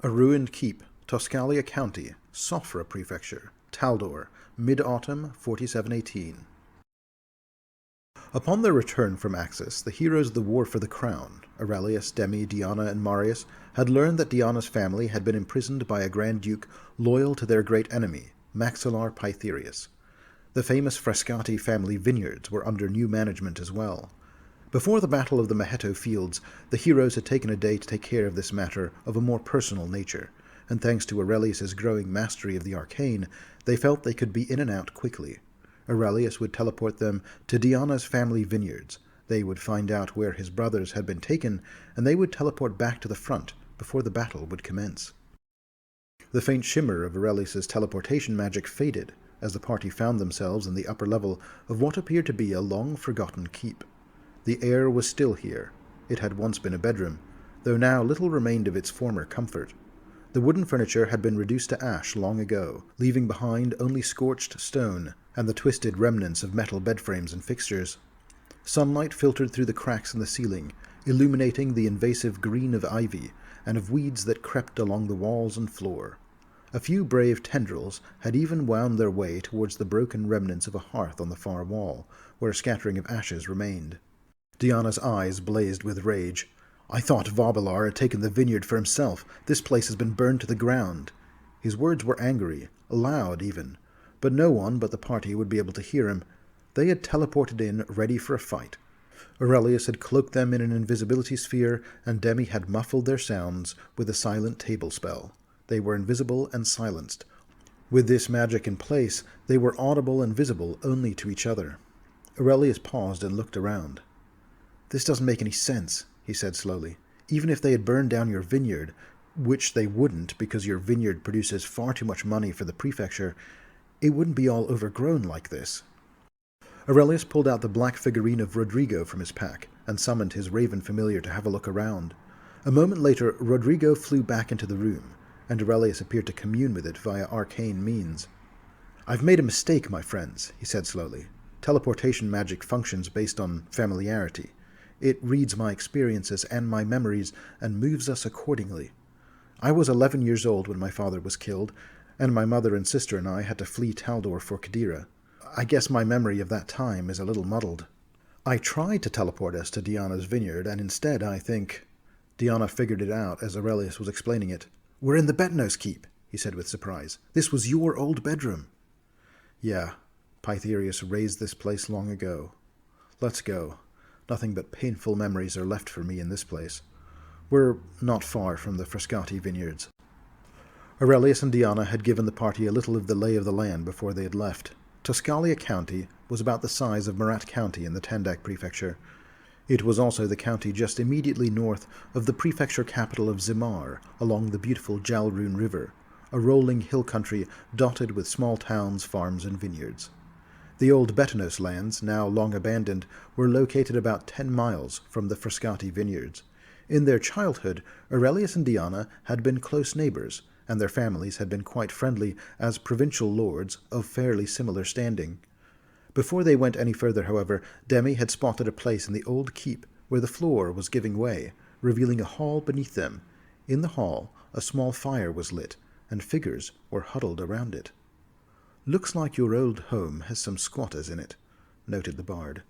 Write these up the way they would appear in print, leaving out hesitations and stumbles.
A ruined keep, Toscalia County, Sofra Prefecture, Taldor, mid-autumn 4718. Upon their return from Axis, the heroes of the War for the Crown, Aurelius, Demi, Diyanah, and Marius, had learned that Diyanah's family had been imprisoned by a Grand Duke loyal to their great enemy, Maxillar Pytherius. The famous Frascati family vineyards were under new management as well. Before the Battle of the Mahetto Fields, the heroes had taken a day to take care of this matter of a more personal nature, and thanks to Aurelius's growing mastery of the arcane, they felt they could be in and out quickly. Aurelius would teleport them to Diyanah's family vineyards. They would find out where his brothers had been taken, and they would teleport back to the front before the battle would commence. The faint shimmer of Aurelius's teleportation magic faded as the party found themselves in the upper level of what appeared to be a long-forgotten keep. The air was still here. It had once been a bedroom, though now little remained of its former comfort. The wooden furniture had been reduced to ash long ago, leaving behind only scorched stone and the twisted remnants of metal bed frames and fixtures. Sunlight filtered through the cracks in the ceiling, illuminating the invasive green of ivy and of weeds that crept along the walls and floor. A few brave tendrils had even wound their way towards the broken remnants of a hearth on the far wall, where a scattering of ashes remained. Diyanah's eyes blazed with rage. "I thought Vaubelar had taken the vineyard for himself. This place has been burned to the ground." His words were angry, loud even, but no one but the party would be able to hear him. They had teleported in, ready for a fight. Aurelius had cloaked them in an invisibility sphere, and Demi had muffled their sounds with a silent table spell. They were invisible and silenced. With this magic in place, they were audible and visible only to each other. Aurelius paused and looked around. "This doesn't make any sense," he said slowly. "Even if they had burned down your vineyard, which they wouldn't because your vineyard produces far too much money for the prefecture, it wouldn't be all overgrown like this." Aurelius pulled out the black figurine of Rodrigo from his pack and summoned his raven familiar to have a look around. A moment later, Rodrigo flew back into the room, and Aurelius appeared to commune with it via arcane means. "I've made a mistake, my friends," he said slowly. "Teleportation magic functions based on familiarity. It reads my experiences and my memories and moves us accordingly. I was 11 years old when my father was killed, and my mother and sister and I had to flee Taldor for Katheer. I guess my memory of that time is a little muddled. I tried to teleport us to Diyanah's vineyard, and instead I think—" Diyanah figured it out as Aurelius was explaining it. "We're in the Betnos keep," he said with surprise. "This was your old bedroom." "Yeah, Pytherius raised this place long ago. Let's go. Nothing but painful memories are left for me in this place. We're not far from the Frascati Vineyards." Aurelius and Diyanah had given the party a little of the lay of the land before they had left. Toscalia County was about the size of Marat County in the Tandak Prefecture. It was also the county just immediately north of the prefecture capital of Zimar, along the beautiful Jalrun River, a rolling hill country dotted with small towns, farms, and vineyards. The old Betnos lands, now long abandoned, were located about 10 miles from the Frascati Vineyards. In their childhood, Aurelius and Diyanah had been close neighbors, and their families had been quite friendly as provincial lords of fairly similar standing. Before they went any further, however, Demi had spotted a place in the old keep where the floor was giving way, revealing a hall beneath them. In the hall, a small fire was lit, and figures were huddled around it. "Looks like your old home has some squatters in it," noted the bard.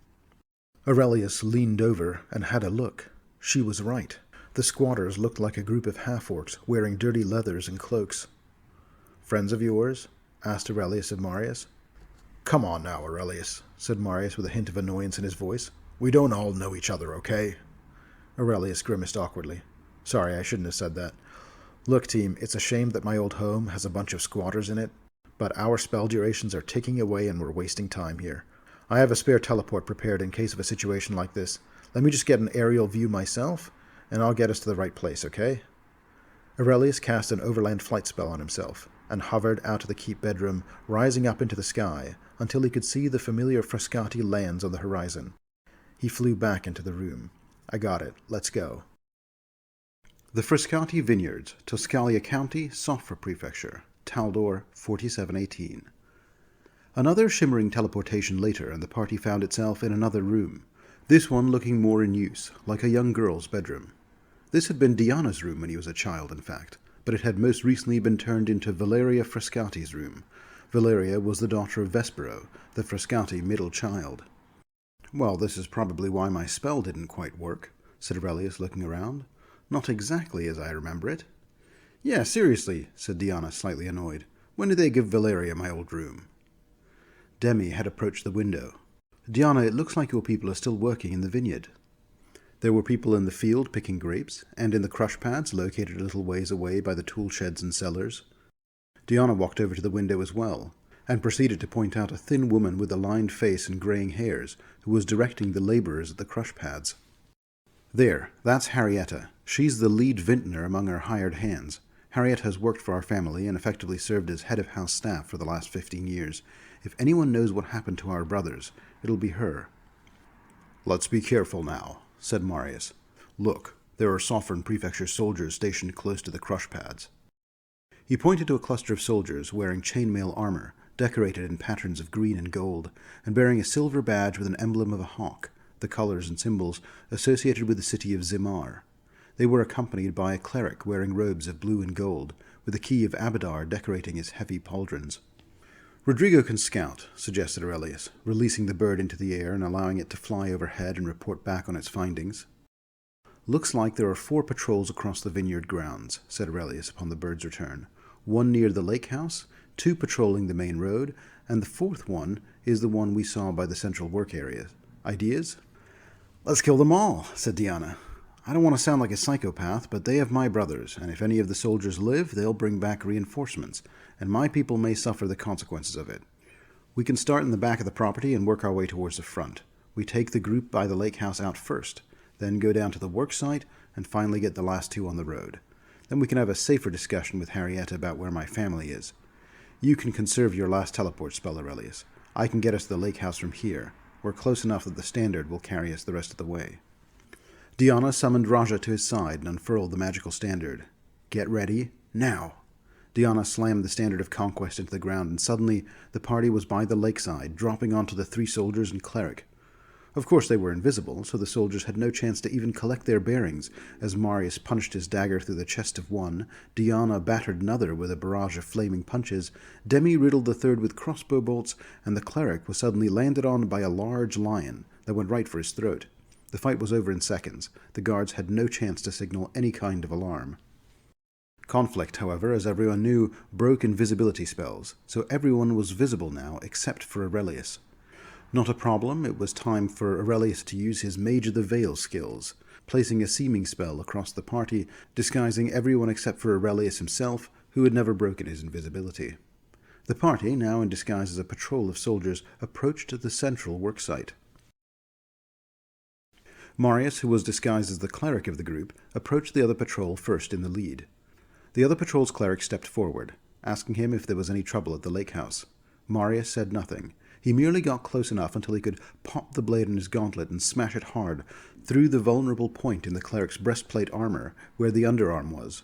Aurelius leaned over and had a look. She was right. The squatters looked like a group of half-orcs wearing dirty leathers and cloaks. "Friends of yours?" asked Aurelius of Marius. "Come on now, Aurelius," said Marius with a hint of annoyance in his voice. "We don't all know each other, okay?" Aurelius grimaced awkwardly. "Sorry, I shouldn't have said that. Look, team, it's a shame that my old home has a bunch of squatters in it, but our spell durations are ticking away and we're wasting time here. I have a spare teleport prepared in case of a situation like this. Let me just get an aerial view myself, and I'll get us to the right place, okay?" Aurelius cast an overland flight spell on himself, and hovered out of the keep bedroom, rising up into the sky, until he could see the familiar Frascati lands on the horizon. He flew back into the room. "I got it. Let's go." The Frascati Vineyards, Toscalia County, Sofra Prefecture, Taldor, 4718. Another shimmering teleportation later, and the party found itself in another room, this one looking more in use, like a young girl's bedroom. This had been Diyanah's room when he was a child, in fact, but it had most recently been turned into Valeria Frascati's room. Valeria was the daughter of Vespero, the Frascati middle child. "Well, this is probably why my spell didn't quite work," said Aurelius, looking around. "Not exactly as I remember it." "Yeah, seriously," said Diyanah, slightly annoyed. "When did they give Valeria my old room?" Demi had approached the window. "Diyanah, it looks like your people are still working in the vineyard." There were people in the field picking grapes, and in the crush pads located a little ways away by the tool sheds and cellars. Diyanah walked over to the window as well, and proceeded to point out a thin woman with a lined face and graying hairs, who was directing the labourers at the crush pads. "There, that's Harrietta. She's the lead vintner among our hired hands. Harrietta has worked for our family and effectively served as head of house staff for the last 15 years. If anyone knows what happened to our brothers, it'll be her." "Let's be careful now," said Marius. "Look, there are Sovereign Prefecture soldiers stationed close to the crush pads." He pointed to a cluster of soldiers wearing chainmail armor, decorated in patterns of green and gold, and bearing a silver badge with an emblem of a hawk, the colors and symbols associated with the city of Zimar. They were accompanied by a cleric wearing robes of blue and gold, with the key of Abadar decorating his heavy pauldrons. "Rodrigo can scout," suggested Aurelius, releasing the bird into the air and allowing it to fly overhead and report back on its findings. "Looks like there are 4 patrols across the vineyard grounds," said Aurelius upon the bird's return. "1 near the lake house, 2 patrolling the main road, and the 4th one is the one we saw by the central work area. Ideas?" "Let's kill them all," said Diyanah. "I don't want to sound like a psychopath, but they have my brothers, and if any of the soldiers live, they'll bring back reinforcements, and my people may suffer the consequences of it. We can start in the back of the property and work our way towards the front. We take the group by the lake house out first, then go down to the work site, and finally get the last 2 on the road. Then we can have a safer discussion with Harrietta about where my family is. You can conserve your last teleport spell, Aurelius. I can get us to the lake house from here. We're close enough that the standard will carry us the rest of the way." Diyanah summoned Raja to his side and unfurled the magical standard. "Get ready, now." Diyanah slammed the standard of conquest into the ground, and suddenly the party was by the lakeside, dropping onto the 3 soldiers and cleric. Of course they were invisible, so the soldiers had no chance to even collect their bearings, as Marius punched his dagger through the chest of one, Diyanah battered another with a barrage of flaming punches, Demi riddled the third with crossbow bolts, and the cleric was suddenly landed on by a large lion that went right for his throat. The fight was over in seconds. The guards had no chance to signal any kind of alarm. Conflict, however, as everyone knew, broke invisibility spells, so everyone was visible now except for Aurelius. Not a problem, it was time for Aurelius to use his Mage of the Veil skills, placing a seeming spell across the party, disguising everyone except for Aurelius himself, who had never broken his invisibility. The party, now in disguise as a patrol of soldiers, approached the central worksite. Marius, who was disguised as the cleric of the group, approached the other patrol first in the lead. The other patrol's cleric stepped forward, asking him if there was any trouble at the lake house. Marius said nothing. He merely got close enough until he could pop the blade in his gauntlet and smash it hard through the vulnerable point in the cleric's breastplate armor where the underarm was.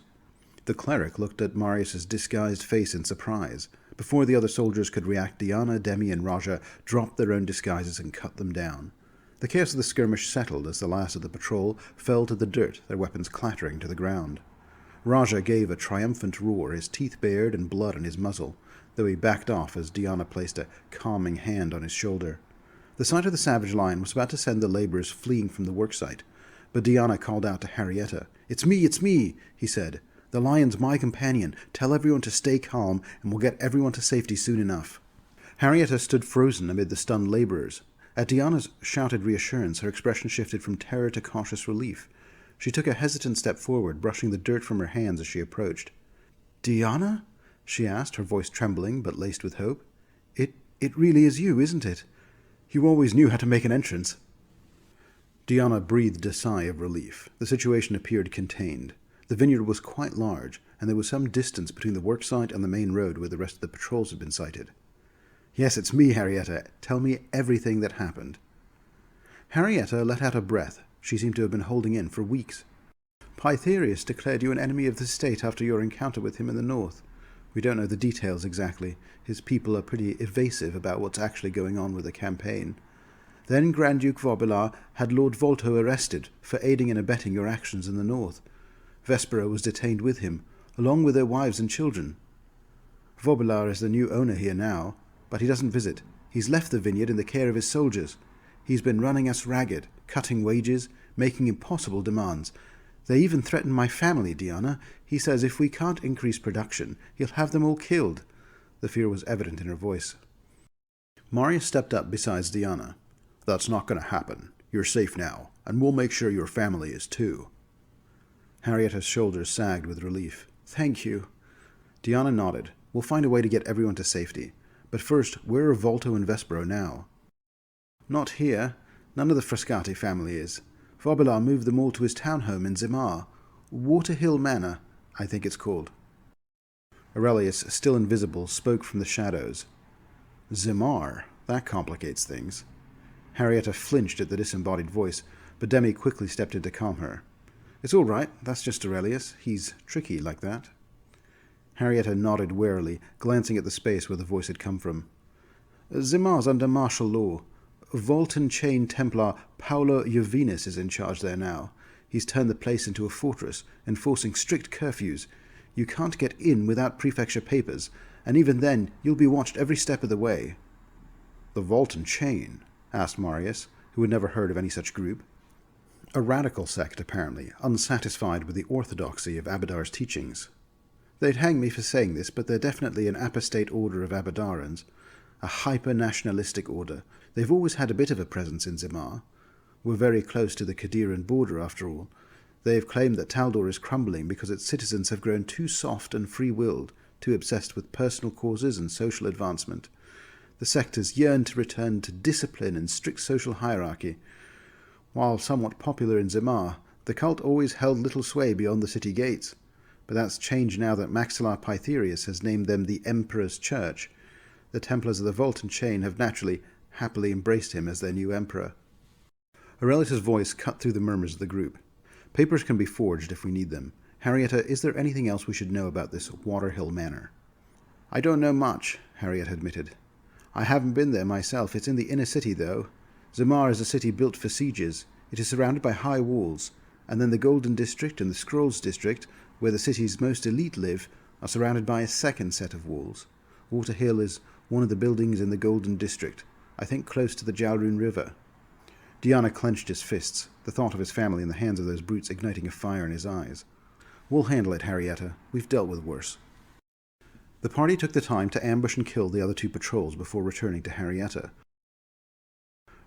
The cleric looked at Marius's disguised face in surprise. Before the other soldiers could react, Diyanah, Demi, and Raja dropped their own disguises and cut them down. The chaos of the skirmish settled as the last of the patrol fell to the dirt, their weapons clattering to the ground. Raja gave a triumphant roar, his teeth bared and blood on his muzzle, though he backed off as Diyanah placed a calming hand on his shoulder. The sight of the savage lion was about to send the laborers fleeing from the worksite, but Diyanah called out to Harrietta. It's me," he said. "The lion's my companion. Tell everyone to stay calm, and we'll get everyone to safety soon enough." Harrietta stood frozen amid the stunned laborers. At Diyanah's shouted reassurance, her expression shifted from terror to cautious relief. She took a hesitant step forward, brushing the dirt from her hands as she approached. "Diyanah?" she asked, her voice trembling but laced with hope. It really is you, isn't it? You always knew how to make an entrance." Diyanah breathed a sigh of relief. The situation appeared contained. The vineyard was quite large, and there was some distance between the worksite and the main road where the rest of the patrols had been sighted. "Yes, it's me, Harrietta. Tell me everything that happened." Harrietta let out a breath she seemed to have been holding in for weeks. "Pythaeus declared you an enemy of the state after your encounter with him in the north. We don't know the details exactly. His people are pretty evasive about what's actually going on with the campaign. Then Grand Duke Vaubelas had Lord Volto arrested for aiding and abetting your actions in the north. Vespero was detained with him, along with their wives and children. Vaubelar is the new owner here now, but he doesn't visit. He's left the vineyard in the care of his soldiers. He's been running us ragged, cutting wages, making impossible demands. They even threaten my family, Diyanah. He says if we can't increase production, he'll have them all killed. The fear was evident in her voice. Marius stepped up beside Diyanah. That's not going to happen. You're safe now, and we'll make sure your family is too. Harrietta's shoulders sagged with relief. Thank you. Diyanah nodded. We'll find a way to get everyone to safety. But first, where are Volto and Vespero now? Not here. None of the Frascati family is. Vaubelar moved them all to his townhome in Zimar. Waterhill Manor, I think it's called. Aurelius, still invisible, spoke from the shadows. Zimar? That complicates things. Harrietta flinched at the disembodied voice, but Demi quickly stepped in to calm her. It's all right. That's just Aurelius. He's tricky like that. Harrietta nodded warily, glancing at the space where the voice had come from. Zimar's under martial law. Voltan Chain Templar Paolo Jovinus is in charge there now. He's turned the place into a fortress, enforcing strict curfews. You can't get in without prefecture papers, and even then you'll be watched every step of the way. The Voltan Chain? Asked Marius, who had never heard of any such group. A radical sect, apparently, unsatisfied with the orthodoxy of Abadar's teachings. They'd hang me for saying this, but they're definitely an apostate order of Abadarans. A hyper-nationalistic order. They've always had a bit of a presence in Zimar. We're very close to the Katheeran border, after all. They've claimed that Taldor is crumbling because its citizens have grown too soft and free-willed, too obsessed with personal causes and social advancement. The sectors yearn to return to discipline and strict social hierarchy. While somewhat popular in Zimar, the cult always held little sway beyond the city gates. But that's changed now that Maxillar Pytherius has named them the Emperor's Church. The Templars of the Voltan Chain have naturally, happily embraced him as their new emperor. Aurelius's voice cut through the murmurs of the group. Papers can be forged if we need them. Harrietta, is there anything else we should know about this Waterhill Manor? I don't know much, Harrietta admitted. I haven't been there myself. It's in the inner city, though. Zimar is a city built for sieges. It is surrounded by high walls, and then the Golden District and the Scrolls District, where the city's most elite live, are surrounded by a second set of walls. Waterhill is one of the buildings in the Golden District, I think close to the Jalrun River. Diyanah clenched his fists, the thought of his family in the hands of those brutes igniting a fire in his eyes. We'll handle it, Harrietta. We've dealt with worse. The party took the time to ambush and kill the other two patrols before returning to Harrietta.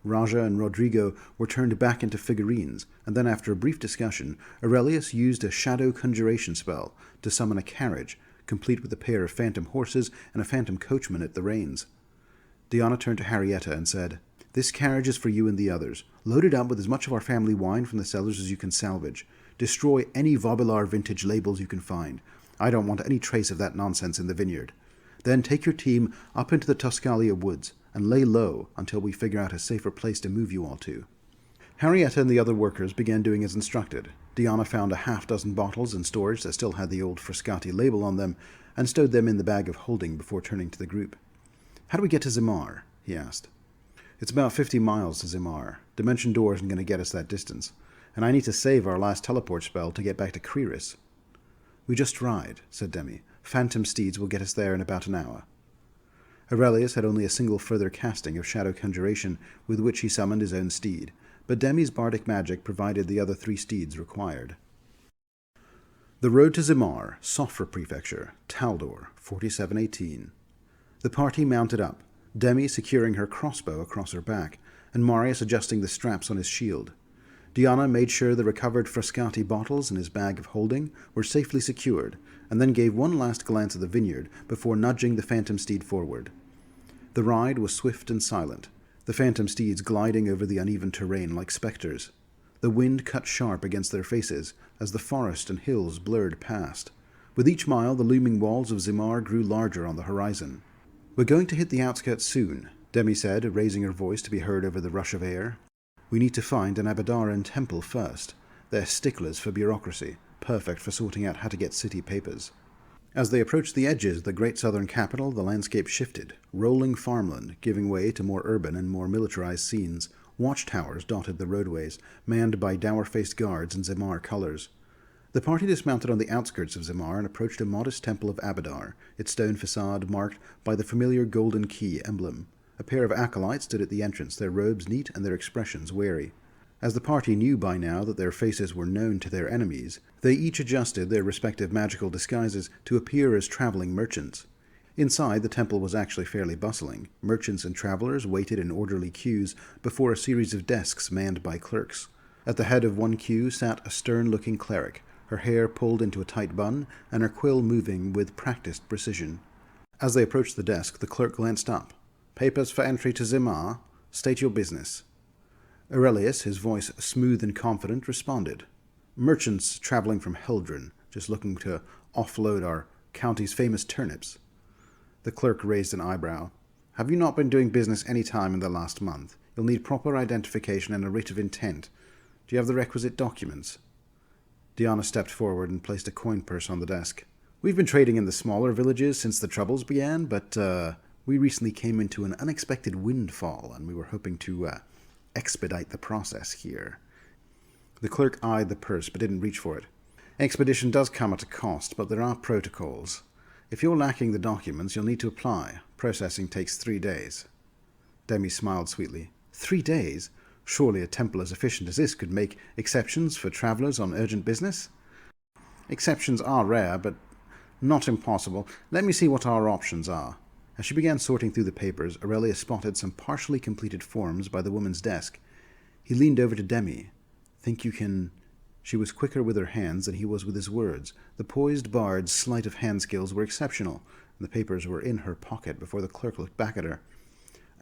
Raja and Rodrigo were turned back into figurines, and then after a brief discussion, Aurelius used a shadow conjuration spell to summon a carriage, complete with a pair of phantom horses and a phantom coachman at the reins. Diyanah turned to Harrietta and said, This carriage is for you and the others. Load it up with as much of our family wine from the cellars as you can salvage. Destroy any Vaubelar vintage labels you can find. I don't want any trace of that nonsense in the vineyard. Then take your team up into the Tuscalia woods and lay low until we figure out a safer place to move you all to. Harrietta and the other workers began doing as instructed. Diyanah found a half-dozen bottles in storage that still had the old Frascati label on them and stowed them in the bag of holding before turning to the group. How do we get to Zimar? He asked. It's about 50 miles to Zimar. Dimension Door isn't going to get us that distance, and I need to save our last teleport spell to get back to Kreris. We just ride, said Demi. Phantom steeds will get us there in about an hour. Aurelius had only a single further casting of shadow conjuration with which he summoned his own steed, but Demi's bardic magic provided the other 3 steeds required. The road to Zimar, Sofra Prefecture, Taldor, 4718. The party mounted up, Demi securing her crossbow across her back, and Marius adjusting the straps on his shield. Diyanah made sure the recovered Frascati bottles in his bag of holding were safely secured, and then gave one last glance at the vineyard before nudging the phantom steed forward. The ride was swift and silent, the phantom steeds gliding over the uneven terrain like spectres. The wind cut sharp against their faces as the forest and hills blurred past. With each mile, the looming walls of Zimar grew larger on the horizon. We're going to hit the outskirts soon, Demi said, raising her voice to be heard over the rush of air. We need to find an Abadaran temple first. They're sticklers for bureaucracy, perfect for sorting out how to get city papers. As they approached the edges of the great southern capital, the landscape shifted, rolling farmland giving way to more urban and more militarized scenes. Watchtowers dotted the roadways, manned by dour-faced guards in Zimar colors. The party dismounted on the outskirts of Zimar and approached a modest temple of Abadar, its stone facade marked by the familiar golden key emblem. A pair of acolytes stood at the entrance, their robes neat and their expressions wary. As the party knew by now that their faces were known to their enemies, they each adjusted their respective magical disguises to appear as traveling merchants. Inside, the temple was actually fairly bustling. Merchants and travelers waited in orderly queues before a series of desks manned by clerks. At the head of one queue sat a stern-looking cleric, her hair pulled into a tight bun, and her quill moving with practiced precision. As they approached the desk, the clerk glanced up. "Papers for entry to Zimar? State your business." Aurelius, his voice smooth and confident, responded. "Merchants traveling from Heldren, just looking to offload our county's famous turnips." The clerk raised an eyebrow. "Have you not been doing business any time in the last month? You'll need proper identification and a writ of intent. Do you have the requisite documents?" Diyanah stepped forward and placed a coin purse on the desk. "We've been trading in the smaller villages since the Troubles began, but we recently came into an unexpected windfall, and we were hoping to expedite the process here." The clerk eyed the purse, but didn't reach for it. "Expedition does come at a cost, but there are protocols. If you're lacking the documents, you'll need to apply. Processing takes 3 days." Demi smiled sweetly. 3 days? Surely a temple as efficient as this could make exceptions for travelers on urgent business? "Exceptions are rare, but not impossible. Let me see what our options are." As she began sorting through the papers, Aurelius spotted some partially completed forms by the woman's desk. He leaned over to Demi. "Think you can—" She was quicker with her hands than he was with his words. The poised bard's sleight of hand skills were exceptional, and the papers were in her pocket before the clerk looked back at her.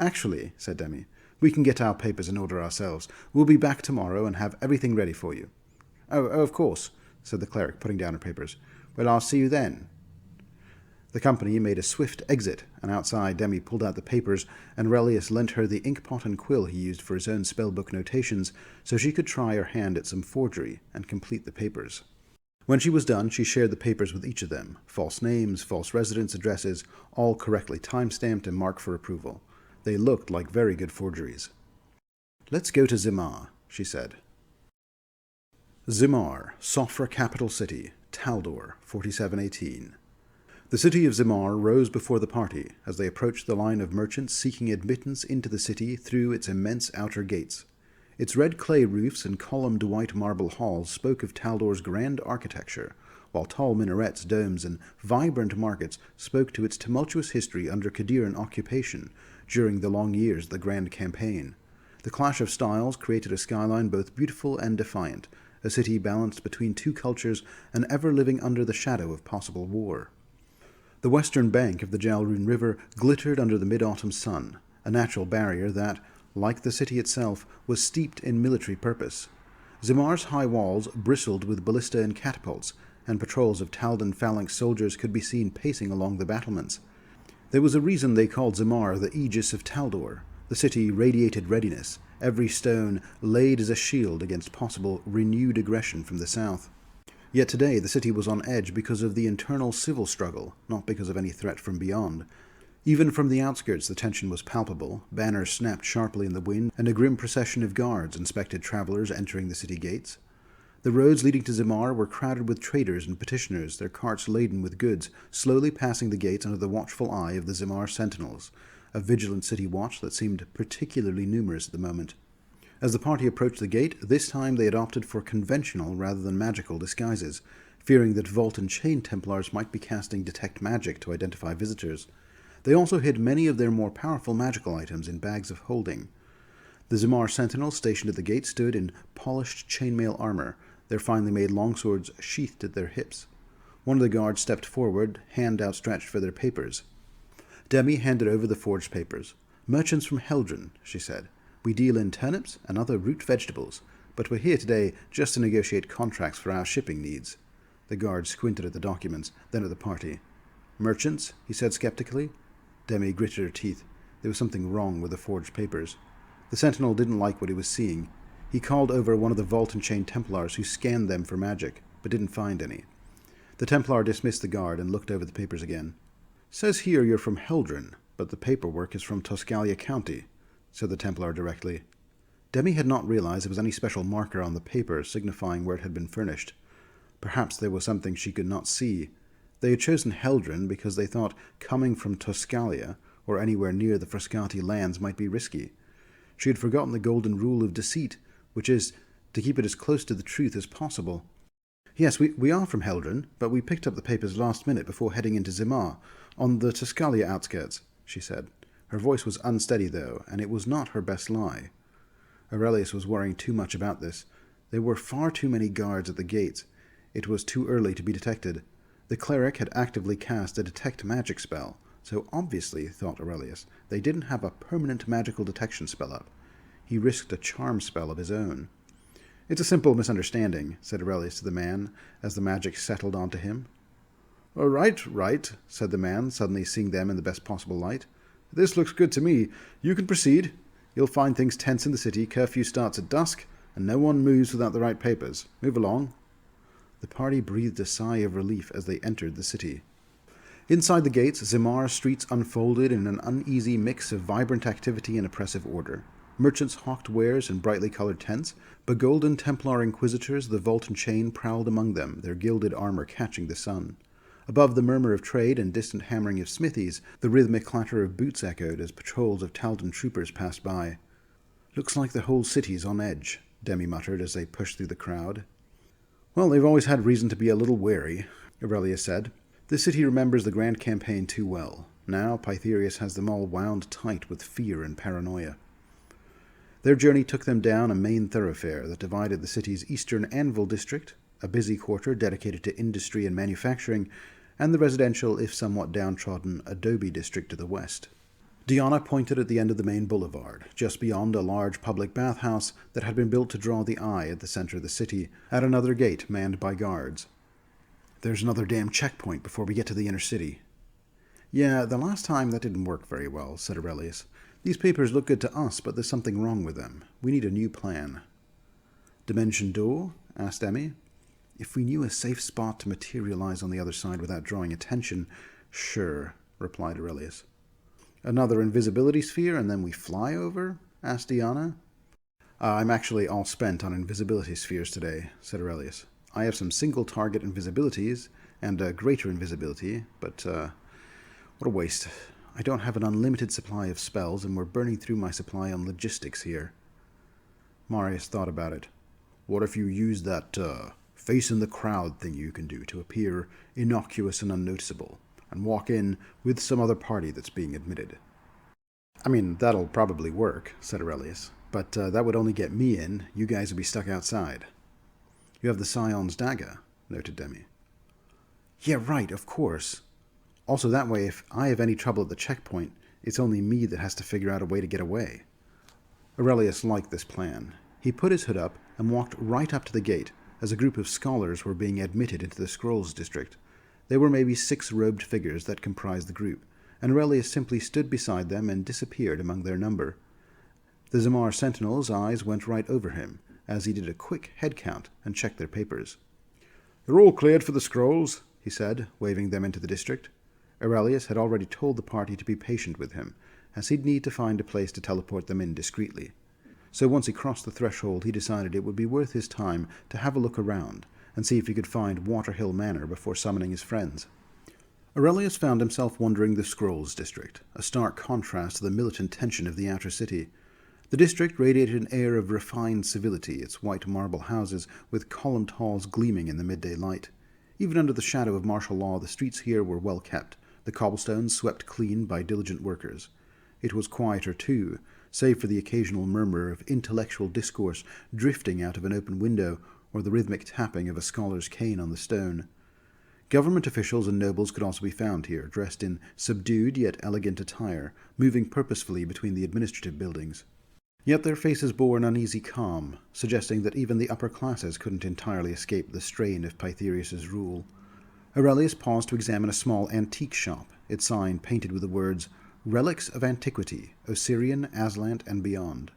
"Actually," said Demi, "we can get our papers in order ourselves. We'll be back tomorrow and have everything ready for you." Oh, of course," said the cleric, putting down her papers. "Well, I'll see you then." The company made a swift exit, and outside Demi pulled out the papers, and Aurelius lent her the inkpot and quill he used for his own spellbook notations, so she could try her hand at some forgery and complete the papers. When she was done, she shared the papers with each of them. False names, false residence addresses, all correctly time-stamped and marked for approval. They looked like very good forgeries. "Let's go to Zimar," she said. Zimar, Sofra capital city, Taldor, 4718. The city of Zimar rose before the party as they approached the line of merchants seeking admittance into the city through its immense outer gates. Its red clay roofs and columned white marble halls spoke of Taldor's grand architecture, while tall minarets, domes, and vibrant markets spoke to its tumultuous history under Katheeran occupation during the long years of the Grand Campaign. The clash of styles created a skyline both beautiful and defiant, a city balanced between two cultures and ever living under the shadow of possible war. The western bank of the Jalrun River glittered under the mid-autumn sun, a natural barrier that, like the city itself, was steeped in military purpose. Zimar's high walls bristled with ballista and catapults, and patrols of Taldan phalanx soldiers could be seen pacing along the battlements. There was a reason they called Zimar the Aegis of Taldor. The city radiated readiness, every stone laid as a shield against possible renewed aggression from the south. Yet today the city was on edge because of the internal civil struggle, not because of any threat from beyond. Even from the outskirts the tension was palpable. Banners snapped sharply in the wind, and a grim procession of guards inspected travelers entering the city gates. The roads leading to Zimar were crowded with traders and petitioners, their carts laden with goods, slowly passing the gates under the watchful eye of the Zimar sentinels, a vigilant city watch that seemed particularly numerous at the moment. As the party approached the gate, this time they had opted for conventional rather than magical disguises, fearing that Vault and Chain Templars might be casting Detect Magic to identify visitors. They also hid many of their more powerful magical items in bags of holding. The Zimar sentinels stationed at the gate stood in polished chainmail armor, their finely made longswords sheathed at their hips. One of the guards stepped forward, hand outstretched for their papers. Demi handed over the forged papers. "Merchants from Heldren," she said. "We deal in turnips and other root vegetables, but we're here today just to negotiate contracts for our shipping needs." The guard squinted at the documents, then at the party. "Merchants?" he said skeptically. Demi gritted her teeth. There was something wrong with the forged papers. The sentinel didn't like what he was seeing. He called over one of the Vault and Chain Templars who scanned them for magic, but didn't find any. The Templar dismissed the guard and looked over the papers again. "Says here you're from Heldren, but the paperwork is from Tuscalia County," said the Templar directly. Demi had not realized there was any special marker on the paper signifying where it had been furnished. Perhaps there was something she could not see. They had chosen Heldren because they thought coming from Tuscalia or anywhere near the Frascati lands might be risky. She had forgotten the golden rule of deceit, which is to keep it as close to the truth as possible. Yes, we are from Heldren, but we picked up the papers last minute before heading into Zimar, on the Tuscalia outskirts, she said. Her voice was unsteady, though, and it was not her best lie. Aurelius was worrying too much about this. There were far too many guards at the gates. It was too early to be detected. The cleric had actively cast a detect magic spell, so obviously, thought Aurelius, they didn't have a permanent magical detection spell up. He risked a charm spell of his own. It's a simple misunderstanding, said Aurelius to the man, as the magic settled onto him. Right, said the man, suddenly seeing them in the best possible light. This looks good to me. You can proceed. You'll find things tense in the city. Curfew starts at dusk, and no one moves without the right papers. Move along. The party breathed a sigh of relief as they entered the city. Inside the gates, Zimar's streets unfolded in an uneasy mix of vibrant activity and oppressive order. Merchants hawked wares in brightly colored tents, begolden Templar inquisitors of the Vault and Chain prowled among them, their gilded armor catching the sun. Above the murmur of trade and distant hammering of smithies, the rhythmic clatter of boots echoed as patrols of Taldan troopers passed by. Looks like the whole city's on edge, Demi muttered as they pushed through the crowd. Well, they've always had reason to be a little wary, Aurelius said. The city remembers the grand campaign too well. Now Pytherius has them all wound tight with fear and paranoia. Their journey took them down a main thoroughfare that divided the city's eastern Anvil district, a busy quarter dedicated to industry and manufacturing, and the residential, if somewhat downtrodden, Adobe district to the west. Diyanah pointed at the end of the main boulevard, just beyond a large public bathhouse that had been built to draw the eye at the center of the city, at another gate manned by guards. There's another damn checkpoint before we get to the inner city. Yeah, the last time that didn't work very well, said Aurelius. These papers look good to us, but there's something wrong with them. We need a new plan. Dimension door? Asked Demi. If we knew a safe spot to materialize on the other side without drawing attention, sure, replied Aurelius. Another invisibility sphere and then we fly over? Asked Diyanah. I'm actually all spent on invisibility spheres today, said Aurelius. I have some single-target invisibilities and a greater invisibility, but what a waste. I don't have an unlimited supply of spells, and we're burning through my supply on logistics here. Marius thought about it. What if you use that face-in-the-crowd thing you can do to appear innocuous and unnoticeable, and walk in with some other party that's being admitted? I mean, that'll probably work, said Aurelius, but that would only get me in. You guys would be stuck outside. You have the Scion's dagger, noted Demi. Yeah, right, of course. Also, that way, if I have any trouble at the checkpoint, it's only me that has to figure out a way to get away. Aurelius liked this plan. He put his hood up and walked right up to the gate as a group of scholars were being admitted into the Scrolls district. There were maybe 6 robed figures that comprised the group, and Aurelius simply stood beside them and disappeared among their number. The Zimar sentinel's eyes went right over him, as he did a quick head count and checked their papers. They're all cleared for the Scrolls, he said, waving them into the district. Aurelius had already told the party to be patient with him, as he'd need to find a place to teleport them in discreetly. So once he crossed the threshold, he decided it would be worth his time to have a look around and see if he could find Waterhill Manor before summoning his friends. Aurelius found himself wandering the Scrolls district, a stark contrast to the militant tension of the outer city. The district radiated an air of refined civility, its white marble houses with columned halls gleaming in the midday light. Even under the shadow of martial law, the streets here were well kept, the cobblestones swept clean by diligent workers. It was quieter, too, save for the occasional murmur of intellectual discourse drifting out of an open window or the rhythmic tapping of a scholar's cane on the stone. Government officials and nobles could also be found here, dressed in subdued yet elegant attire, moving purposefully between the administrative buildings. Yet their faces bore an uneasy calm, suggesting that even the upper classes couldn't entirely escape the strain of Pytherius's rule. Aurelius paused to examine a small antique shop, its sign painted with the words, Relics of Antiquity, Osirian, Aslant, and Beyond.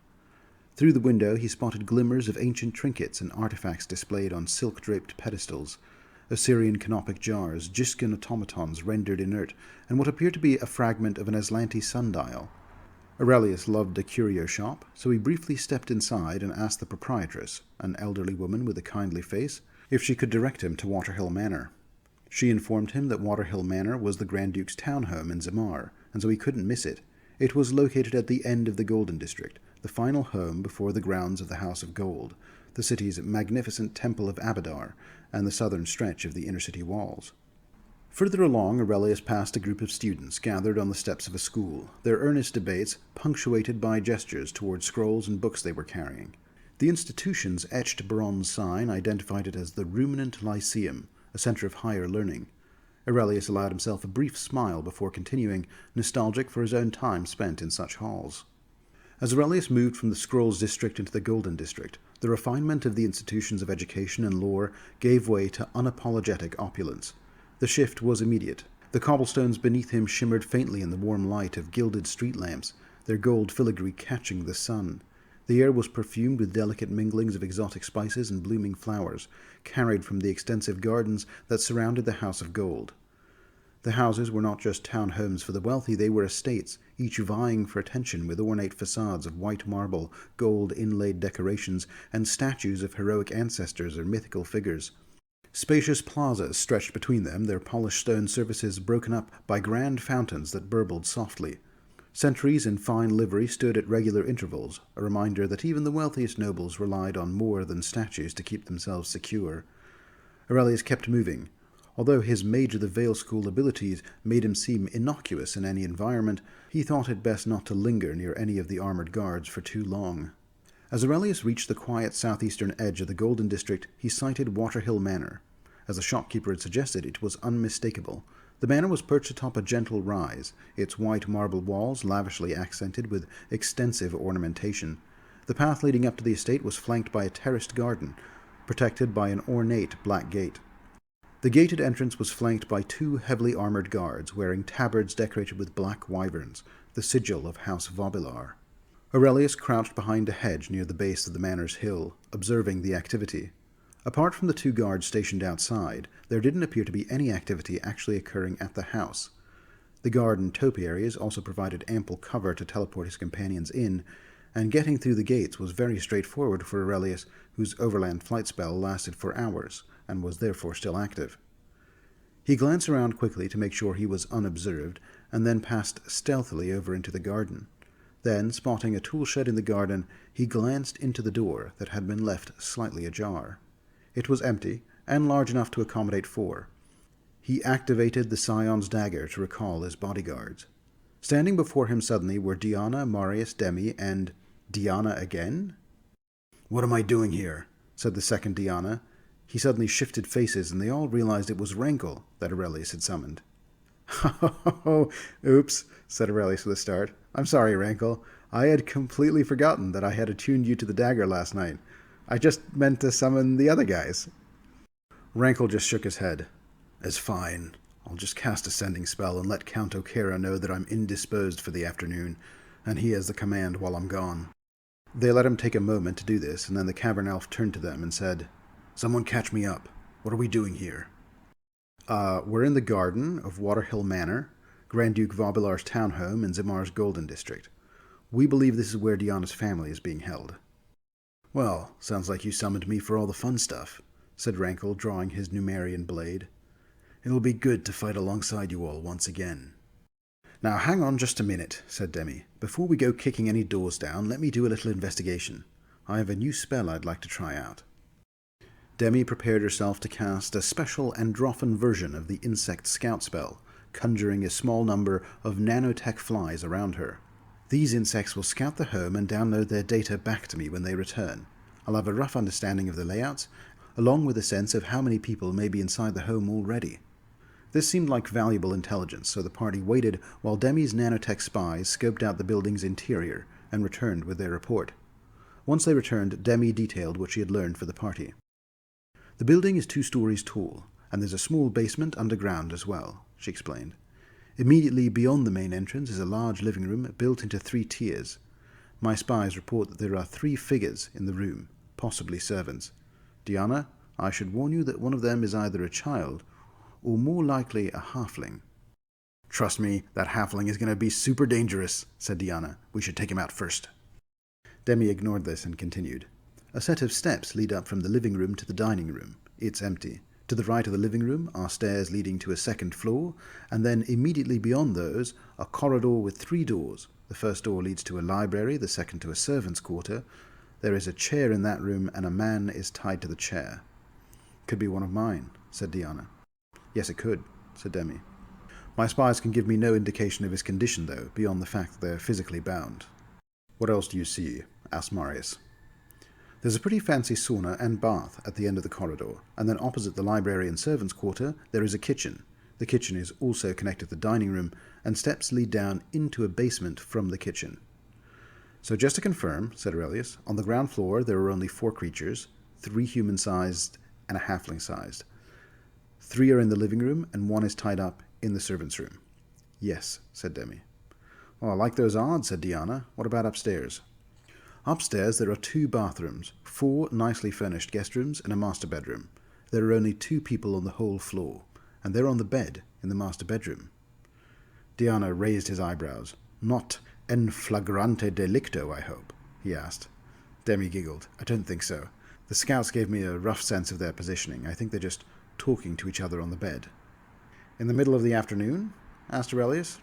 Through the window he spotted glimmers of ancient trinkets and artifacts displayed on silk-draped pedestals, Osirian canopic jars, Giscan automatons rendered inert, and what appeared to be a fragment of an Aslanti sundial. Aurelius loved a curio shop, so he briefly stepped inside and asked the proprietress, an elderly woman with a kindly face, if she could direct him to Waterhill Manor. She informed him that Waterhill Manor was the Grand Duke's townhome in Zimar, and so he couldn't miss it. It was located at the end of the Golden District, the final home before the grounds of the House of Gold, the city's magnificent Temple of Abadar, and the southern stretch of the inner city walls. Further along, Aurelius passed a group of students gathered on the steps of a school, their earnest debates punctuated by gestures toward scrolls and books they were carrying. The institution's etched bronze sign identified it as the Ruminant Lyceum, a center of higher learning. Aurelius allowed himself a brief smile before continuing, nostalgic for his own time spent in such halls. As Aurelius moved from the Scrolls District into the Golden District, the refinement of the institutions of education and lore gave way to unapologetic opulence. The shift was immediate. The cobblestones beneath him shimmered faintly in the warm light of gilded street lamps, their gold filigree catching the sun. The air was perfumed with delicate minglings of exotic spices and blooming flowers, carried from the extensive gardens that surrounded the House of Gold. The houses were not just town homes for the wealthy, they were estates, each vying for attention with ornate facades of white marble, gold inlaid decorations, and statues of heroic ancestors or mythical figures. Spacious plazas stretched between them, their polished stone surfaces broken up by grand fountains that burbled softly. Sentries in fine livery stood at regular intervals, a reminder that even the wealthiest nobles relied on more than statues to keep themselves secure. Aurelius kept moving. Although his Mage of the Veil School abilities made him seem innocuous in any environment, he thought it best not to linger near any of the armored guards for too long. As Aurelius reached the quiet southeastern edge of the Golden District, he sighted Waterhill Manor. As the shopkeeper had suggested, it was unmistakable. The manor was perched atop a gentle rise, its white marble walls lavishly accented with extensive ornamentation. The path leading up to the estate was flanked by a terraced garden, protected by an ornate black gate. The gated entrance was flanked by two heavily armored guards, wearing tabards decorated with black wyverns, the sigil of House Vobilar. Aurelius crouched behind a hedge near the base of the manor's hill, observing the activity. Apart from the two guards stationed outside, there didn't appear to be any activity actually occurring at the house. The guard and topiaries also provided ample cover to teleport his companions in, and getting through the gates was very straightforward for Aurelius, whose overland flight spell lasted for hours, and was therefore still active. He glanced around quickly to make sure he was unobserved, and then passed stealthily over into the garden. Then, spotting a tool shed in the garden, he glanced into the door that had been left slightly ajar. It was empty, and large enough to accommodate four. He activated the Scion's dagger to recall his bodyguards. Standing before him suddenly were Diyanah, Marius, Demi, and Diyanah again? "What am I doing here?" said the second Diyanah. He suddenly shifted faces, and they all realized it was Rankle that Aurelius had summoned. "Oops," said Aurelius with a start. "I'm sorry, Rankle. I had completely forgotten that I had attuned you to the dagger last night. I just meant to summon the other guys." Rankle just shook his head. "It's fine. I'll just cast a sending spell and let Count O'Kara know that I'm indisposed for the afternoon, and he has the command while I'm gone." They let him take a moment to do this, and then the Cavern elf turned to them and said, "Someone catch me up. What are we doing here?" We're in the garden of Waterhill Manor, Grand Duke Vobilar's townhome in Zimar's Golden District. We believe this is where Diyanah's family is being held." "Well, sounds like you summoned me for all the fun stuff," said Rankle, drawing his Numerian blade. "It'll be good to fight alongside you all once again." "Now hang on just a minute," said Demi. "Before we go kicking any doors down, let me do a little investigation. I have a new spell I'd like to try out." Demi prepared herself to cast a special androphon version of the insect scout spell, conjuring a small number of nanotech flies around her. "These insects will scout the home and download their data back to me when they return. I'll have a rough understanding of the layouts, along with a sense of how many people may be inside the home already." This seemed like valuable intelligence, so the party waited while Demi's nanotech spies scoped out the building's interior and returned with their report. Once they returned, Demi detailed what she had learned for the party. "The building is 2 stories tall, and there's a small basement underground as well," she explained. "Immediately beyond the main entrance is a large living room built into 3 tiers. My spies report that there are 3 figures in the room, possibly servants. Diyanah, I should warn you that one of them is either a child or more likely a halfling." "Trust me, that halfling is going to be super dangerous," said Diyanah. "We should take him out first." Demi ignored this and continued. "A set of steps lead up from the living room to the dining room. It's empty. To the right of the living room are stairs leading to a second floor, and then immediately beyond those, a corridor with 3 doors. The first door leads to a library, the second to a servant's quarter. There is a chair in that room, and a man is tied to the chair. Could be one of mine, said Diyanah. Yes, it could, said Demi. My spies can give me no indication of his condition, though, beyond the fact that they're physically bound. What else do you see? Asked Marius. There's a pretty fancy sauna and bath at the end of the corridor, and then opposite the library and servants' quarter there is a kitchen. The kitchen is also connected to the dining room, and steps lead down into a basement from the kitchen. So just to confirm, said Aurelius, on the ground floor there are only 4 creatures, 3 human-sized and a halfling-sized. 3 are in the living room, and 1 is tied up in the servants' room. Yes, said Demi. Well, I like those odds, said Diyanah. What about upstairs? Upstairs there are 2 bathrooms, 4 nicely furnished guest rooms, and a master bedroom. There are only 2 people on the whole floor, and they're on the bed in the master bedroom. Diyanah raised his eyebrows. Not en flagrante delicto, I hope? He asked. Demi giggled. I don't think so. The scouts gave me a rough sense of their positioning. I think they're just talking to each other on the bed. In the middle of the afternoon? Asked Aurelius.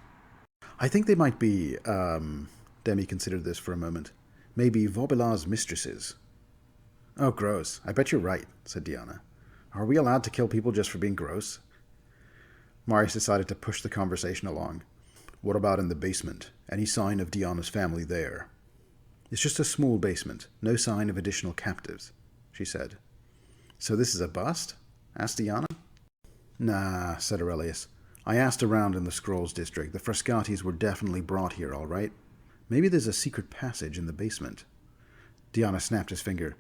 I think they might be, Demi considered this for a moment. Maybe Vaubelar's mistresses. Oh, gross. I bet you're right, said Diyanah. Are we allowed to kill people just for being gross? Marius decided to push the conversation along. What about in the basement? Any sign of Diyanah's family there? It's just a small basement. No sign of additional captives, she said. So this is a bust? Asked Diyanah. Nah, said Aurelius. I asked around in the Scrolls district. The Frascatis were definitely brought here, all right. Maybe there's a secret passage in the basement. Diyanah snapped his finger.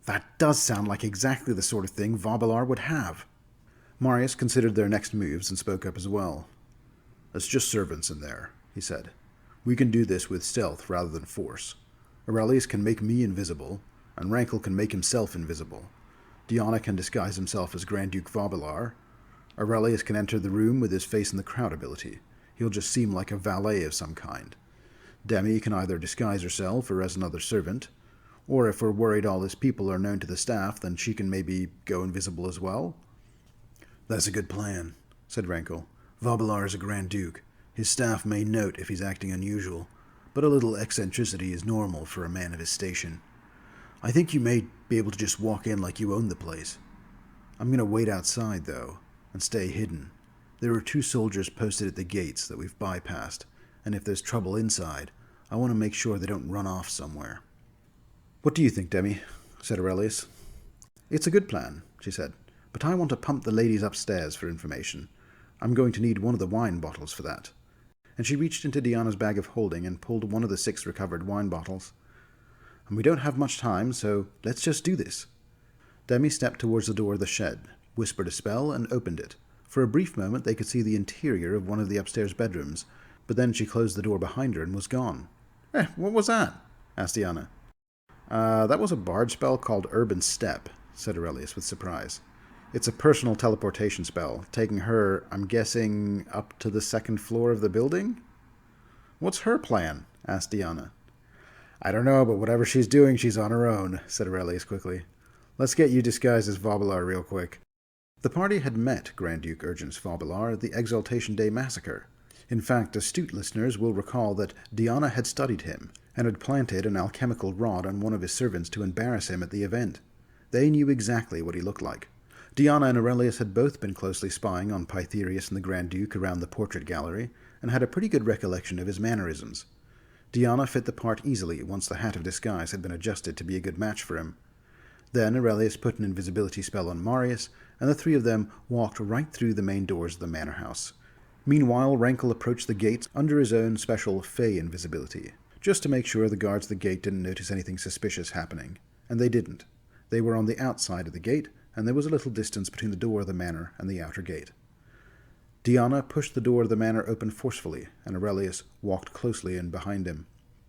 That does sound like exactly the sort of thing Vaubelar would have. Marius considered their next moves and spoke up as well. It's just servants in there, he said. We can do this with stealth rather than force. Aurelius can make me invisible, and Rankle can make himself invisible. Diyanah can disguise himself as Grand Duke Vaubelar. Aurelius can enter the room with his face in the crowd ability. He'll just seem like a valet of some kind. Demi can either disguise herself or as another servant, or if we're worried all his people are known to the staff, then she can maybe go invisible as well. That's a good plan, said Rankle. Vaubelar is a Grand Duke. His staff may note if he's acting unusual, but a little eccentricity is normal for a man of his station. I think you may be able to just walk in like you own the place. I'm going to wait outside, though, and stay hidden. There are 2 soldiers posted at the gates that we've bypassed, and if there's trouble inside, I want to make sure they don't run off somewhere. What do you think, Demi? Said Aurelius. It's a good plan, she said, but I want to pump the ladies upstairs for information. I'm going to need one of the wine bottles for that. And she reached into Diyanah's bag of holding and pulled one of the 6 recovered wine bottles. And we don't have much time, so let's just do this. Demi stepped towards the door of the shed, whispered a spell, and opened it. For a brief moment they could see the interior of one of the upstairs bedrooms, but then she closed the door behind her and was gone. What was that? Asked Diyanah. That was a bard spell called Urban Step, said Aurelius with surprise. It's a personal teleportation spell, taking her, I'm guessing, up to the 2nd floor of the building? What's her plan? Asked Diyanah. I don't know, but whatever she's doing, she's on her own, said Aurelius quickly. Let's get you disguised as Vaubelar real quick. The party had met Grand Duke Urgence Vaubelar at the Exaltation Day Massacre. In fact, astute listeners will recall that Diyanah had studied him, and had planted an alchemical rod on one of his servants to embarrass him at the event. They knew exactly what he looked like. Diyanah and Aurelius had both been closely spying on Pytherius and the Grand Duke around the portrait gallery, and had a pretty good recollection of his mannerisms. Diyanah fit the part easily once the hat of disguise had been adjusted to be a good match for him. Then Aurelius put an invisibility spell on Marius, and the 3 of them walked right through the main doors of the manor house. Meanwhile, Rankle approached the gates under his own special Fey invisibility, just to make sure the guards at the gate didn't notice anything suspicious happening. And they didn't. They were on the outside of the gate, and there was a little distance between the door of the manor and the outer gate. Diyanah pushed the door of the manor open forcefully, and Aurelius walked closely in behind him.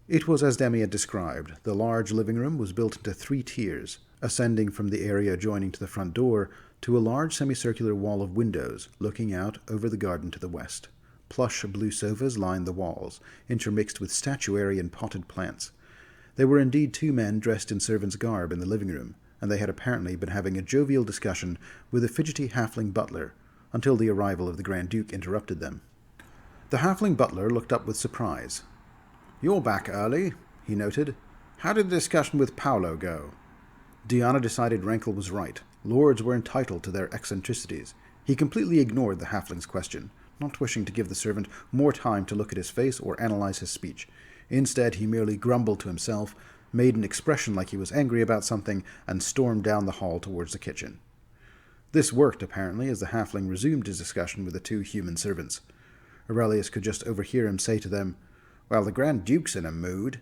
It was as Demi had described. The large living room was built into 3 tiers, ascending from the area adjoining to the front door to a large semicircular wall of windows looking out over the garden to the west. Plush blue sofas lined the walls, intermixed with statuary and potted plants. There were indeed 2 men dressed in servants' garb in the living room, and they had apparently been having a jovial discussion with a fidgety halfling butler until the arrival of the Grand Duke interrupted them. The halfling butler looked up with surprise. "You're back early," he noted. "How did the discussion with Paolo go?" Diyanah decided Rankle was right. Lords were entitled to their eccentricities. He completely ignored the halfling's question, not wishing to give the servant more time to look at his face or analyze his speech. Instead, he merely grumbled to himself, made an expression like he was angry about something, and stormed down the hall towards the kitchen. This worked, apparently, as the halfling resumed his discussion with the two human servants. Aurelius could just overhear him say to them, "Well, the Grand Duke's in a mood,"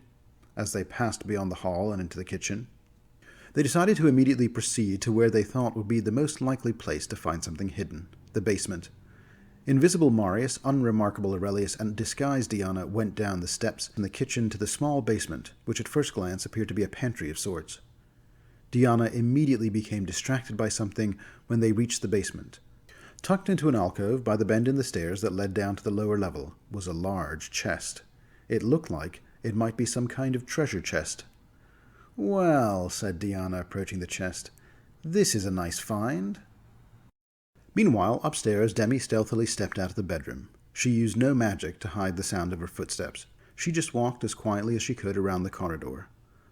as they passed beyond the hall and into the kitchen. They decided to immediately proceed to where they thought would be the most likely place to find something hidden, the basement. Invisible Marius, unremarkable Aurelius, and disguised Diyanah went down the steps from the kitchen to the small basement, which at first glance appeared to be a pantry of sorts. Diyanah immediately became distracted by something when they reached the basement. Tucked into an alcove by the bend in the stairs that led down to the lower level was a large chest. It looked like it might be some kind of treasure chest. "Well," said Diyanah, approaching the chest, "this is a nice find." Meanwhile, upstairs, Demi stealthily stepped out of the bedroom. She used no magic to hide the sound of her footsteps. She just walked as quietly as she could around the corridor.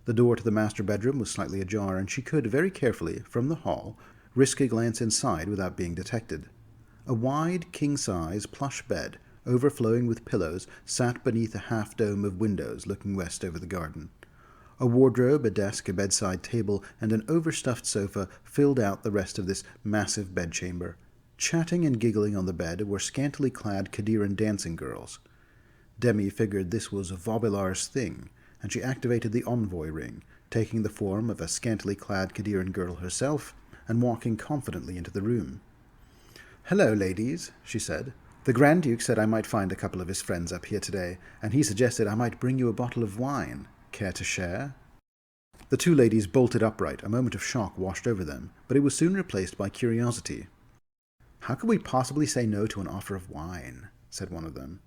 The door to the master bedroom was slightly ajar, and she could, very carefully, from the hall, risk a glance inside without being detected. A wide, king-size, plush bed, overflowing with pillows, sat beneath a half-dome of windows looking west over the garden. A wardrobe, a desk, a bedside table, and an overstuffed sofa filled out the rest of this massive bedchamber. Chatting and giggling on the bed were scantily clad Katheeran dancing girls. Demi figured this was Vobilar's thing, and she activated the envoy ring, taking the form of a scantily clad Katheeran girl herself, and walking confidently into the room. "Hello, ladies," she said. "The Grand Duke said I might find a couple of his friends up here today, and he suggested I might bring you a bottle of wine. Care to share?" The two ladies bolted upright. A moment of shock washed over them, but it was soon replaced by curiosity. "How could we possibly say no to an offer of wine?" said one of them.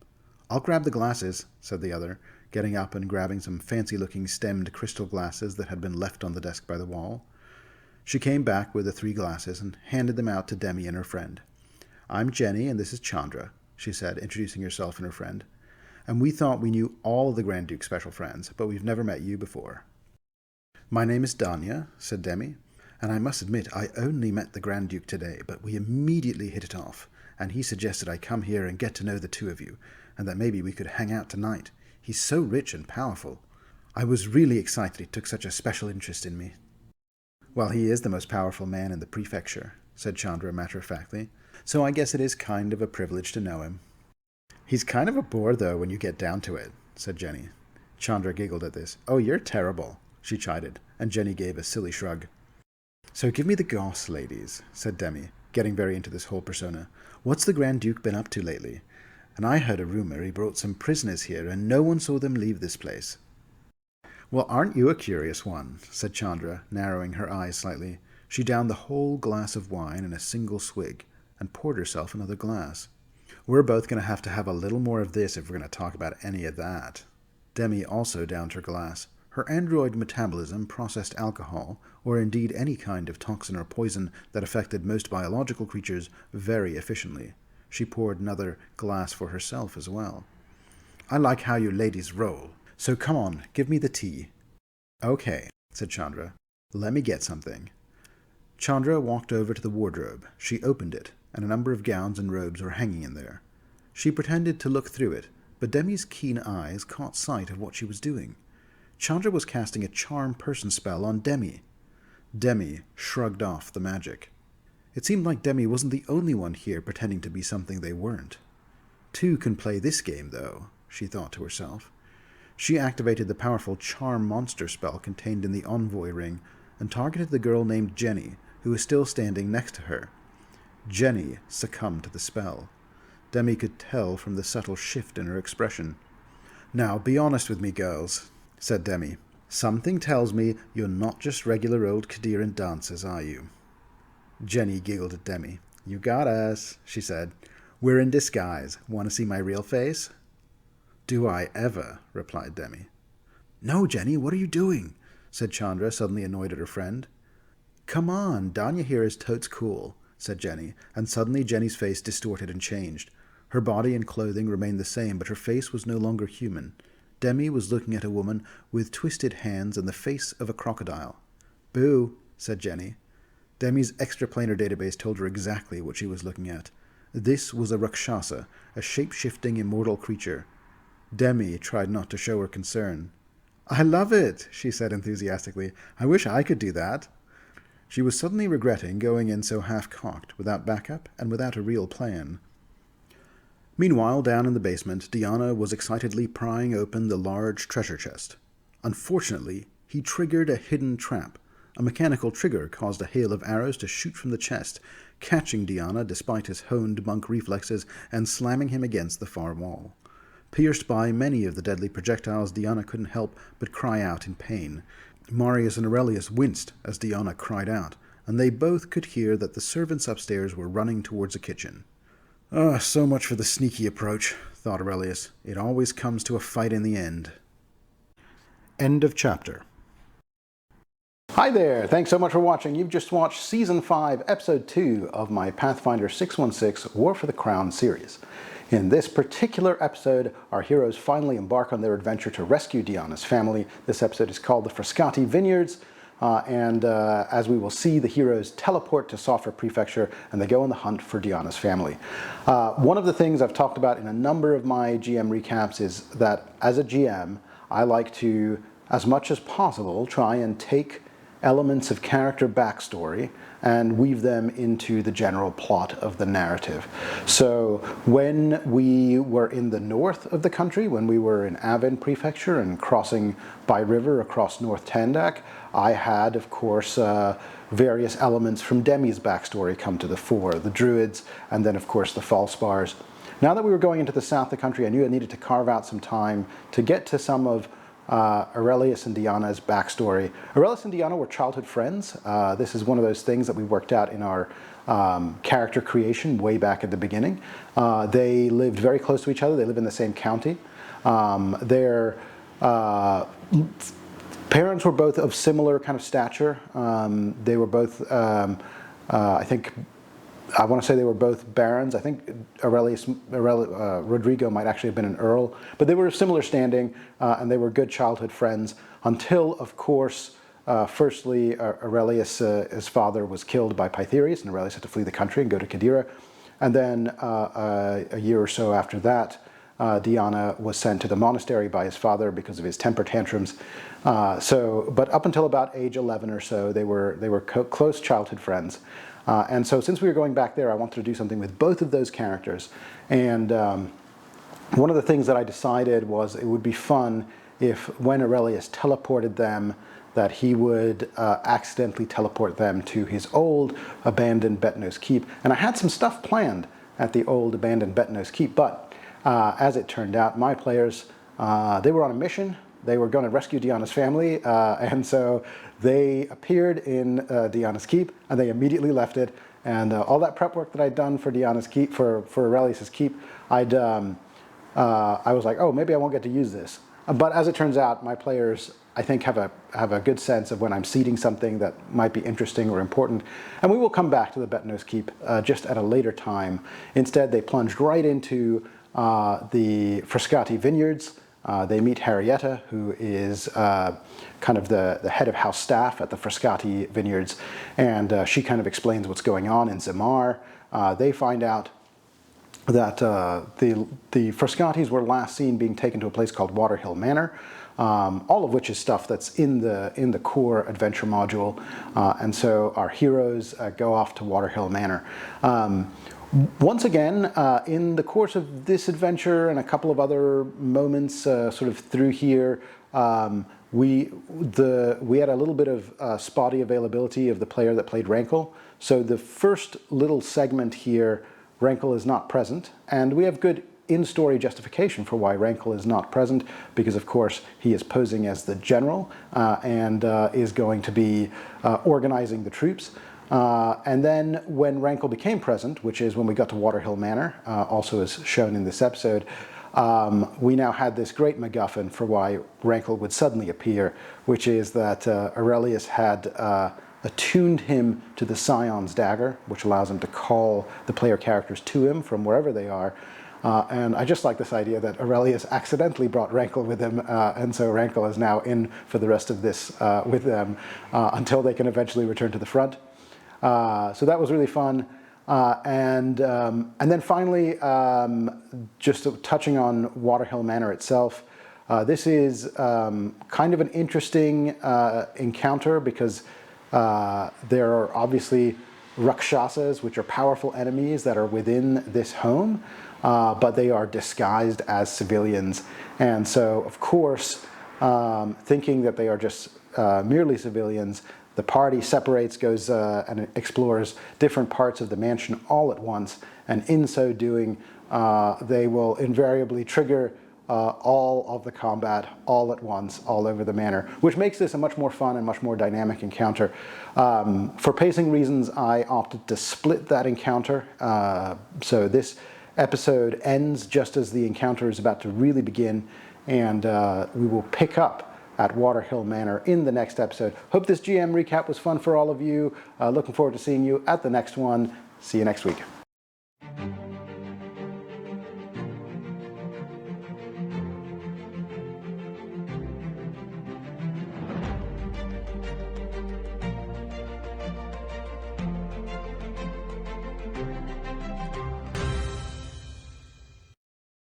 "I'll grab the glasses," said the other, getting up and grabbing some fancy-looking stemmed crystal glasses that had been left on the desk by the wall. She came back with the 3 glasses and handed them out to Demi and her friend. "I'm Jenny, and this is Chandra," she said, introducing herself and her friend. "And we thought we knew all of the Grand Duke's special friends, but we've never met you before." "My name is Diyanah," said Demi, "and I must admit I only met the Grand Duke today, but we immediately hit it off, and he suggested I come here and get to know the two of you, and that maybe we could hang out tonight. He's so rich and powerful. I was really excited he took such a special interest in me." "Well, he is the most powerful man in the prefecture," said Chandra matter-of-factly, "so I guess it is kind of a privilege to know him." "He's kind of a bore, though, when you get down to it," said Jenny. Chandra giggled at this. "Oh, you're terrible," she chided, and Jenny gave a silly shrug. "So give me the goss, ladies," said Demi, getting very into this whole persona. "What's the Grand Duke been up to lately? And I heard a rumor he brought some prisoners here, and no one saw them leave this place." "Well, aren't you a curious one?" said Chandra, narrowing her eyes slightly. She downed the whole glass of wine in a single swig, and poured herself another glass. "We're both going to have a little more of this if we're going to talk about any of that." Demi also downed her glass. Her android metabolism processed alcohol, or indeed any kind of toxin or poison that affected most biological creatures, very efficiently. She poured another glass for herself as well. "I like how you ladies roll. So come on, give me the tea." "Okay," said Chandra. "Let me get something." Chandra walked over to the wardrobe. She opened it, and a number of gowns and robes were hanging in there. She pretended to look through it, but Demi's keen eyes caught sight of what she was doing. Chandra was casting a charm person spell on Demi. Demi shrugged off the magic. It seemed like Demi wasn't the only one here pretending to be something they weren't. "Two can play this game, though," she thought to herself. She activated the powerful charm monster spell contained in the envoy ring and targeted the girl named Jenny, who was still standing next to her. Jenny succumbed to the spell. Demi could tell from the subtle shift in her expression. "Now, be honest with me, girls," said Demi. "Something tells me you're not just regular old Katheeran dancers, are you?" Jenny giggled at Demi. "You got us," she said. "We're in disguise. Want to see my real face?" "Do I ever," replied Demi. "No, Jenny, what are you doing?" said Chandra, suddenly annoyed at her friend. "Come on, Diyanah here is totes cool," said Jenny, and suddenly Jenny's face distorted and changed. Her body and clothing remained the same, but her face was no longer human. Demi was looking at a woman with twisted hands and the face of a crocodile. "Boo," said Jenny. Demi's extraplanar database told her exactly what she was looking at. This was a Rakshasa, a shape-shifting immortal creature. Demi tried not to show her concern. "I love it," she said enthusiastically. "I wish I could do that." She was suddenly regretting going in so half-cocked, without backup and without a real plan. Meanwhile, down in the basement, Diyanah was excitedly prying open the large treasure chest. Unfortunately, he triggered a hidden trap. A mechanical trigger caused a hail of arrows to shoot from the chest, catching Diyanah despite his honed monk reflexes and slamming him against the far wall. Pierced by many of the deadly projectiles, Diyanah couldn't help but cry out in pain. Marius and Aurelius winced as Diyanah cried out, and they both could hear that the servants upstairs were running towards a kitchen. "Ah, so much for the sneaky approach," thought Aurelius. "It always comes to a fight in the end." End of chapter. Hi there, thanks so much for watching. You've just watched Season 5, Episode 2 of my Pathfinder 616 War for the Crown series. In this particular episode, our heroes finally embark on their adventure to rescue Diyanah's family. This episode is called the Frascati Vineyards, and as we will see, the heroes teleport to Software Prefecture and they go on the hunt for Diyanah's family. One of the things I've talked about in a number of my GM recaps is that as a GM, I like to, as much as possible, try and take elements of character backstory and weave them into the general plot of the narrative. So when we were in the north of the country, when we were in Avon Prefecture and crossing by river across North Tandak, I had, of course, various elements from Demi's backstory come to the fore, the Druids, and then, of course, the Falspars. Now that we were going into the south of the country, I knew I needed to carve out some time to get to some of Aurelius and Diyanah's backstory. Aurelius and Diyanah were childhood friends. This is one of those things that we worked out in our character creation way back at the beginning. They lived very close to each other. They live in the same county. Their parents were both of similar kind of stature. They were both, I want to say they were both barons. I think Rodrigo might actually have been an earl, but they were of similar standing, and they were good childhood friends until, of course, firstly, Aurelius, his father, was killed by Pytherius, and Aurelius had to flee the country and go to Katheer. And then a year or so after that, Diyanah was sent to the monastery by his father because of his temper tantrums. But up until about age 11 or so, they were close childhood friends. And so since we were going back there, I wanted to do something with both of those characters. And one of the things that I decided was it would be fun if when Aurelius teleported them, that he would accidentally teleport them to his old abandoned Betnos Keep. And I had some stuff planned at the old abandoned Betnos Keep, but as it turned out, my players, they were on a mission. They were going to rescue Diyanah's family, and so they appeared in Diyanah's Keep, and they immediately left it. And all that prep work that I'd done for Diyanah's Keep, for Aurelius's Keep, I was like, oh, maybe I won't get to use this. But as it turns out, my players, I think, have a good sense of when I'm seeding something that might be interesting or important. And we will come back to the Betnos Keep just at a later time. Instead, they plunged right into the Frascati Vineyards. They meet Harrietta, who is kind of the head of house staff at the Frascati Vineyards, and she kind of explains what's going on in Zimar. They find out that the Frascatis were last seen being taken to a place called Waterhill Manor, all of which is stuff that's in the core adventure module, and so our heroes go off to Waterhill Manor. Once again, in the course of this adventure and a couple of other moments sort of through here, we had a little bit of spotty availability of the player that played Rankle. So the first little segment here, Rankle is not present, and we have good in-story justification for why Rankle is not present, because of course he is posing as the general and is going to be organizing the troops. And then when Rankle became present, which is when we got to Waterhill Manor, also as shown in this episode, we now had this great MacGuffin for why Rankle would suddenly appear, which is that Aurelius had attuned him to the Scion's dagger, which allows him to call the player characters to him from wherever they are. And I just like this idea that Aurelius accidentally brought Rankle with him, and so Rankle is now in for the rest of this with them until they can eventually return to the front. So that was really fun. And then finally, just touching on Waterhill Manor itself, this is kind of an interesting encounter because there are obviously Rakshasas, which are powerful enemies that are within this home, but they are disguised as civilians. And so, of course, thinking that they are just merely civilians, the party separates, goes and explores different parts of the mansion all at once, and in so doing, they will invariably trigger all of the combat all at once, all over the manor, which makes this a much more fun and much more dynamic encounter. For pacing reasons, I opted to split that encounter, so this episode ends just as the encounter is about to really begin, and we will pick up at Waterhill Manor in the next episode. Hope this GM recap was fun for all of you. Looking forward to seeing you at the next one. See you next week.